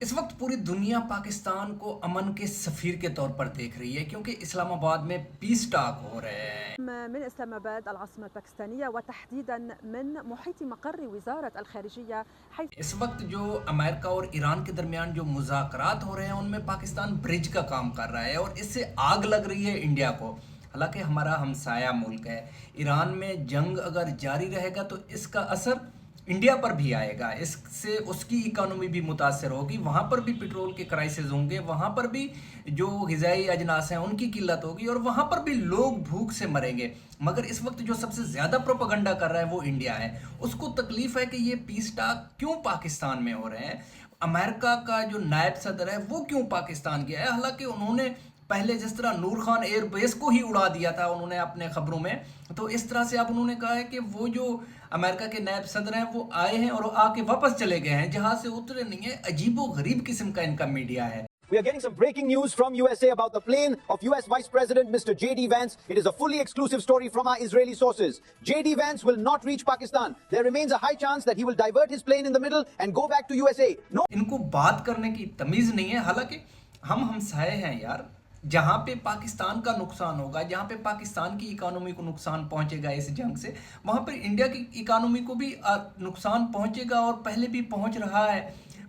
इस वक्त पूरी दुनिया पाकिस्तान को अमन के सफीर के तौर पर देख रही है क्योंकि इस्लामाबाद में पीस टॉक हो रहे हैं। من إسلام آباد العاصمة الباكستانية وتحديدا من محيط مقر وزارة الخارجية حيث इस वक्त जो अमेरिका और ईरान के दरमियान जो मुज़ाकरात हो रहे हैं उनमें पाकिस्तान ब्रिज का काम कर रहा है और इससे आग लग रही है इंडिया को। हालांकि हमारा हमसाया मुल्क है। ईरान में जंग अगर जारी रहेगा तो इसका असर इंडिया पर भी आएगा, इससे उसकी इकोनॉमी भी मुतासर होगी, वहाँ पर भी पेट्रोल के क्राइसिस होंगे, वहाँ पर भी जो ग़िज़ाई अजनास हैं उनकी किल्लत होगी और वहाँ पर भी लोग भूख से मरेंगे। मगर इस वक्त जो सबसे ज़्यादा प्रोपेगेंडा कर रहा है वो इंडिया है। उसको तकलीफ़ है कि ये पीस टॉक क्यों पाकिस्तान में हो रहे हैं। अमेरिका का जो नायब सदर है वो क्यों पाकिस्तान गया है, हालांकि उन्होंने पहले जिस तरह नूर खान एयरबेस को ही उड़ा दिया था उन्होंने अपने खबरों में, तो इस तरह से अब उन्होंने कहा है कि वो जो अमेरिका के नायब सदर हैं वो आए हैं और आके वापस चले गए हैं, जहाज से उतरे नहीं है। अजीबो गरीब किस्म का इनका मीडिया है। We are getting some breaking news from USA about the plane of US Vice President Mr. J.D. Vance. It is a fully exclusive story from our Israeli sources. J.D. Vance will not reach Pakistan. There remains a high chance that he will divert his plane in the middle and go back to USA. No. इनको बात करने की तमीज़ नहीं है। हालांकि हम हमसाए हैं यार, जहाँ पे पाकिस्तान का नुकसान होगा, जहाँ पे पाकिस्तान की इकोनॉमी को नुकसान पहुंचेगा इस जंग से, वहाँ पर इंडिया की इकोनॉमी को भी नुकसान पहुंचेगा और पहले भी पहुंच रहा है।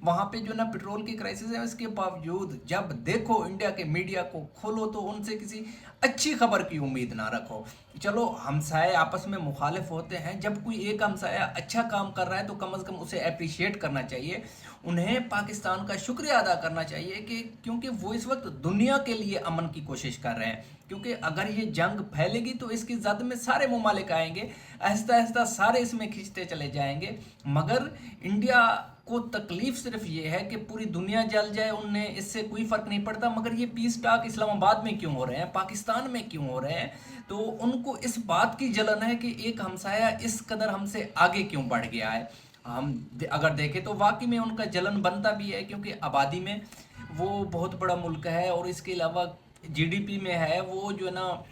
वहाँ पे जो ना पेट्रोल की क्राइसिस है, इसके बावजूद जब देखो इंडिया के मीडिया को खोलो तो उनसे किसी अच्छी खबर की उम्मीद ना रखो। चलो हमसाए आपस में मुखालिफ होते हैं, जब कोई एक हमसाया अच्छा काम कर रहा है तो कम से कम उसे अप्रिशिएट करना चाहिए, उन्हें पाकिस्तान का शुक्रिया अदा करना चाहिए कि क्योंकि वो इस वक्त दुनिया के लिए अमन की कोशिश कर रहे हैं। क्योंकि अगर ये जंग फैलेगी तो इसकी जद में सारे ममालिक आएंगे, आहिस्ता आहिस्ता सारे इसमें खींचते चले जाएंगे। मगर इंडिया को तकलीफ सिर्फ ये है कि पूरी दुनिया जल जाए, उन्हें इससे कोई फर्क नहीं पड़ता। मगर ये पीस टॉक इस्लामाबाद में क्यों हो रहे हैं, पाकिस्तान में क्यों हो रहे हैं, तो उनको इस बात की जलन है कि एक हमसाया इस कदर हमसे आगे क्यों बढ़ गया है। हम अगर देखें तो वाकई में उनका जलन बनता भी है, क्योंकि आबादी में वो बहुत बड़ा मुल्क है और इसके अलावा जीडीपी में है वो जो है ना,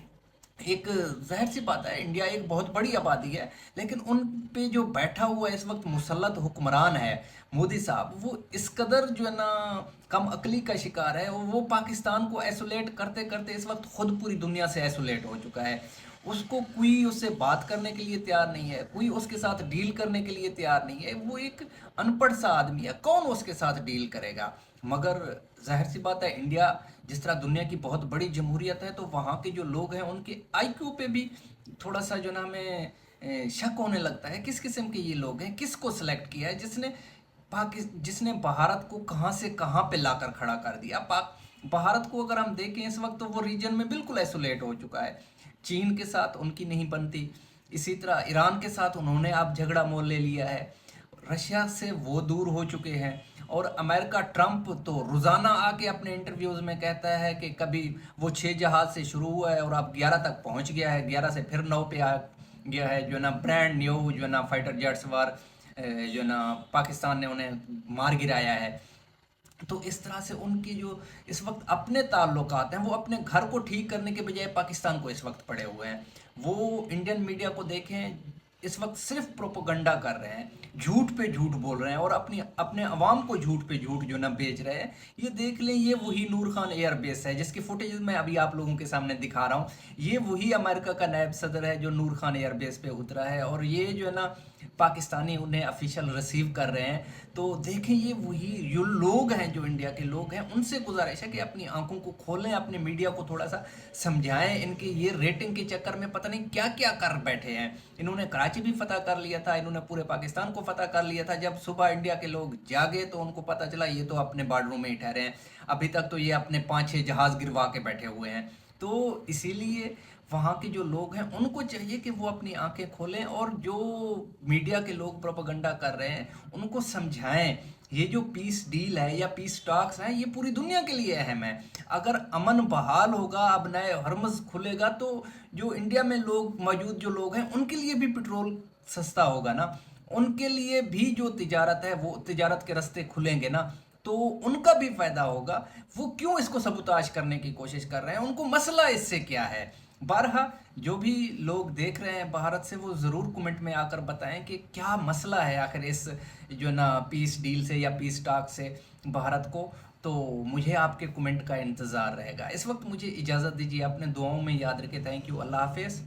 एक ज़ाहिर सी बात है इंडिया एक बहुत बड़ी आबादी है, लेकिन उन पे जो बैठा हुआ इस वक्त मुसल्लत हुक्मरान है मोदी साहब, वो इस कदर जो है ना कम अकली का शिकार है। वो पाकिस्तान को आइसोलेट करते करते इस वक्त खुद पूरी दुनिया से आइसोलेट हो चुका है। उसको कोई उससे बात करने के लिए तैयार नहीं है, कोई उसके साथ डील करने के लिए तैयार नहीं है। वो एक अनपढ़ सा आदमी है, कौन उसके साथ डील करेगा। मगर जाहिर सी बात है इंडिया जिस तरह दुनिया की बहुत बड़ी जमहूरियत है, तो वहाँ के जो लोग हैं उनके आईक्यू पे भी थोड़ा सा जो ना हमें शक होने लगता है, किस किस्म के ये लोग हैं, किसको सिलेक्ट किया है, जिसने भारत को कहाँ से कहाँ पे लाकर खड़ा कर दिया। भारत को अगर हम देखें इस वक्त तो वो रीजन में बिल्कुल आइसोलेट हो चुका है। चीन के साथ उनकी नहीं बनती, इसी तरह ईरान के साथ उन्होंने अब झगड़ा मोल ले लिया है, रशिया से वो दूर हो चुके हैं। और अमेरिका ट्रंप तो रोज़ाना आके अपने इंटरव्यूज़ में कहता है कि कभी वो 6 जहाज़ से शुरू हुआ है और अब 11 तक पहुंच गया है, 11 से फिर 9 पे आ गया है। जो है ना ब्रांड न्यू जो है ना फाइटर जेट्स वार जो है ना पाकिस्तान ने उन्हें मार गिराया है। तो इस तरह से उनके जो इस वक्त अपने ताल्लुकात हैं वो अपने घर को ठीक करने के बजाय पाकिस्तान को इस वक्त पड़े हुए हैं। वो इंडियन मीडिया को देखें, इस वक्त सिर्फ प्रोपोगंडा कर रहे हैं, झूठ पे झूठ बोल रहे हैं और अपने अवाम को झूठ पे झूठ जो ना बेच रहे हैं। ये देख लें, ये वही नूर खान एयरबेस है जिसकी फुटेज मैं अभी आप लोगों के सामने दिखा रहा हूँ। ये वही अमेरिका का नायब सदर है जो नूर खान एयरबेस पे उतरा है और ये जो है ना पाकिस्तानी उन्हें ऑफिशियल रिसीव कर रहे हैं। तो देखें, ये वही जो लोग हैं जो इंडिया के लोग हैं, उनसे गुजारिश है कि अपनी आंखों को खोलें, अपने मीडिया को थोड़ा सा समझाएं। इनके ये रेटिंग के चक्कर में पता नहीं क्या क्या कर बैठे हैं। इन्होंने कराची भी फतह कर लिया था, इन्होंने पूरे पाकिस्तान को फतह कर लिया था। जब सुबह इंडिया के लोग जागे तो उनको पता चला ये तो अपने बार्डरों में ही ठहरे हैं, अभी तक तो ये अपने 5-6 जहाज़ गिरवा के बैठे हुए हैं। तो इसीलिए वहाँ के जो लोग हैं उनको चाहिए कि वो अपनी आंखें खोलें और जो मीडिया के लोग प्रोपेगेंडा कर रहे हैं उनको समझाएं। ये जो पीस डील है या पीस टॉक्स हैं ये पूरी दुनिया के लिए अहम है। अगर अमन बहाल होगा, अब नए हरमज खुलेगा, तो जो इंडिया में लोग मौजूद जो लोग हैं उनके लिए भी पेट्रोल सस्ता होगा ना, उनके लिए भी जो तिजारत है वो तिजारत के रास्ते खुलेंगे ना, तो उनका भी फायदा होगा। वो क्यों इसको सबूताज करने की कोशिश कर रहे हैं, उनको मसला इससे क्या है। بارہا جو بھی لوگ دیکھ رہے ہیں بھارت سے وہ ضرور کمنٹ میں آ کر بتائیں کہ کیا مسئلہ ہے آخر اس جو نا پیس ڈیل سے یا پیس ٹاک سے بھارت کو. تو مجھے آپ کے کمنٹ کا انتظار رہے گا. اس وقت مجھے اجازت دیجیے، اپنے دعاؤں میں یاد رکھے. تھینک یو، اللہ حافظ.